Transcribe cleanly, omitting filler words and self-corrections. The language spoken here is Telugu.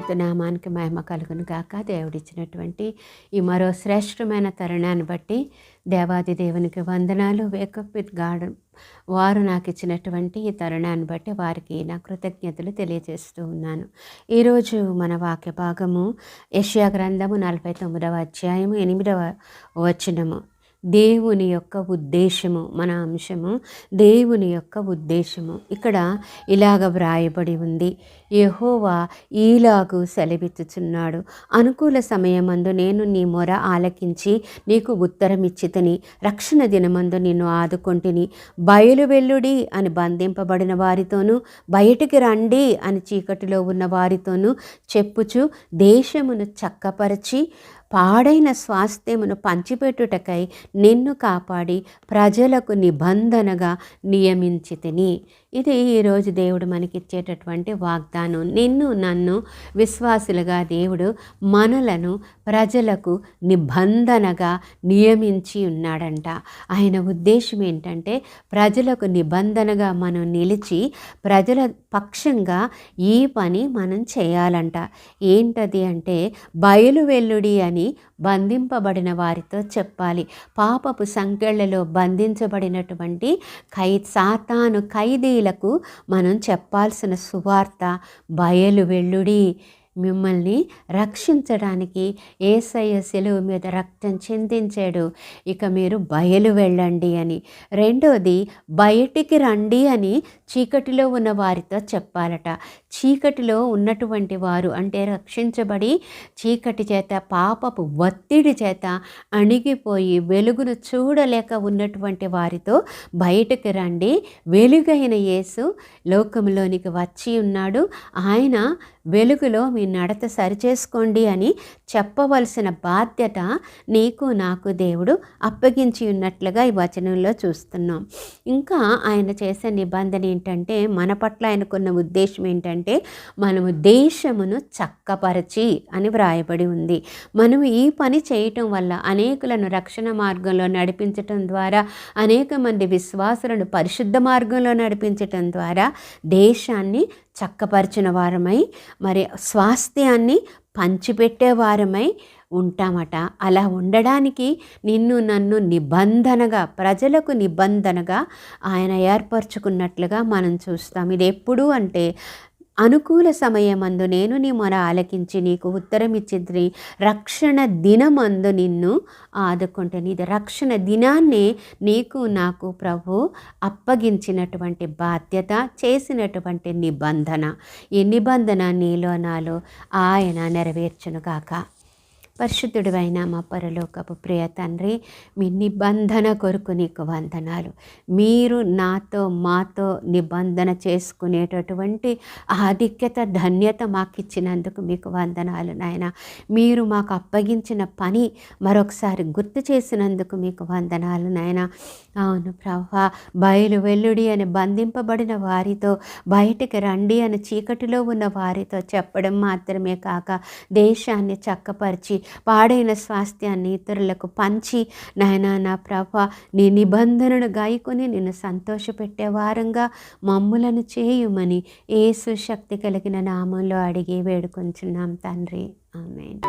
పరిశుద్ధ నామానికి మహిమ కలుగును గాక. దేవుడిచ్చినటువంటి ఈ మరో శ్రేష్టమైన తరుణాన్ని బట్టి దేవాది దేవునికి వందనాలు. వేకప్ విత్ గాడ్ వారు నాకు ఇచ్చినటువంటి ఈ తరుణాన్ని బట్టి వారికి నా కృతజ్ఞతలు తెలియజేస్తూ ఉన్నాను. ఈరోజు మన వాక్య భాగము యెషయా గ్రంథము 49వ అధ్యాయము 8వ వచనము. దేవుని యొక్క ఉద్దేశము, మన అంశము దేవుని యొక్క ఉద్దేశము. ఇక్కడ ఇలాగ వ్రాయబడి ఉంది, యెహోవా ఈలాగు సెలవిచ్చుచున్నాడు, అనుకూల సమయమందు నేను నీ మొర ఆలకించి నీకు ఉత్తరమిచ్చితిని, రక్షణ దినమందు నిన్ను ఆదుకొంటిని. బయలు వెల్లుడి అని బంధింపబడిన వారితోనూ, బయటికి రండి అని చీకటిలో ఉన్న వారితోనూ చెప్పుచు దేశమును చక్కపరచి పాడైన స్వాస్థ్యమును పంచిపెట్టుటకై నిన్ను కాపాడి ప్రజలకు నిబంధనగా నియమించితిని. ఇది ఈరోజు దేవుడు మనకిచ్చేటటువంటి వాగ్దానం. నిన్ను నన్ను విశ్వాసులుగా దేవుడు మనలను ప్రజలకు నిబంధనగా నియమించి ఉన్నాడంట. ఆయన ఉద్దేశం ఏంటంటే ప్రజలకు నిబంధనగా మనం నిలిచి ప్రజల పక్షంగా ఈ పని మనం చేయాలంట. ఏంటది అంటే బయలు వెల్లుడి అని బంధింపబడిన వారితో చెప్పాలి. పాపపు సంకెళ్లలో బంధించబడినటువంటి సాతాను ఖైదీలకు మనం చెప్పాల్సిన సువార్త బయలు వెల్లుడి. మిమ్మల్ని రక్షించడానికి యేసయ్య శిలువ మీద రక్తం చిందించాడు, ఇక మీరు బయలు వెళ్ళండి అని. రెండోది బయటికి రండి అని చీకటిలో ఉన్న వారితో చెప్పాలట. చీకటిలో ఉన్నటువంటి వారు అంటే రక్షించబడి చీకటి చేత పాపపు ఒత్తిడి చేత అణిగిపోయి వెలుగును చూడలేక ఉన్నటువంటి వారితో బయటకు రండి, వెలుగైన యేసు లోకంలోనికి వచ్చి ఉన్నాడు, ఆయన వెలుగులో మీ నడత సరిచేసుకోండి అని చెప్పవలసిన బాధ్యత నీకు నాకు దేవుడు అప్పగించి ఉన్నట్లుగా ఈ వచనంలో చూస్తున్నాం. ఇంకా ఆయన చేసే నిబంధన ఏంటంటే, మన పట్ల ఆయనకున్న ఉద్దేశం ఏంటంటే మనము దేశమును చక్కపరచి అని వ్రాయబడి ఉంది. మనము ఈ పని చేయటం వల్ల అనేకులను రక్షణ మార్గంలో నడిపించటం ద్వారా, అనేక మంది విశ్వాసులను పరిశుద్ధ మార్గంలో నడిపించటం ద్వారా దేశాన్ని చక్కపరిచిన వారమై, మరి స్వాస్థ్యాన్ని పంచిపెట్టే వారమై ఉంటామట. అలా ఉండడానికి నిన్ను నన్ను నిబంధనగా, ప్రజలకు నిబంధనగా ఆయన ఏర్పరచుకున్నట్లుగా మనం చూస్తాం. ఇది ఎప్పుడు అంటే అనుకూల సమయమందు నేను నీ మొర ఆలకించి నీకు ఉత్తరం ఇచ్చిద్ది, రక్షణ దినమందు నిన్ను ఆదుకుంటాను. ఇది రక్షణ దినాన్ని నీకు నాకు ప్రభు అప్పగించినటువంటి బాధ్యత, చేసినటువంటి నిబంధన. ఈ నిబంధన నీలో నాలో ఆయన నెరవేర్చునుగాక. పరిశుద్ధుడివైన మా పరలోకపు ప్రియ తండ్రి, మీ నిబంధన కొరకు నీకు వందనాలు. మీరు నాతో మాతో నిబంధన చేసుకునేటటువంటి ఆధిక్యత, ధన్యత మాకు ఇచ్చినందుకు మీకు వందనాలు నాయన. మీరు మాకు అప్పగించిన పని మరొకసారి గుర్తు చేసినందుకు మీకు వందనాలు నాయన. అవును ప్రభా, బయలు వెల్లుడి అని బంధింపబడిన వారితో బయటికి రండి అని చీకటిలో ఉన్న వారితో చెప్పడం మాత్రమే కాక దేశాన్ని చక్కపరిచి పాడైన స్వాస్థ్యాన్ని ఇతరులకు పంచి నాయనా నా ప్రభా నీ నిబంధనను గాయకొని నిన్ను సంతోషపెట్టే వారంగా మమ్ములను చేయుమని యేసు శక్తి కలిగిన నామంలో అడిగి వేడుకొంచున్నాం తండ్రి. ఆమేన్.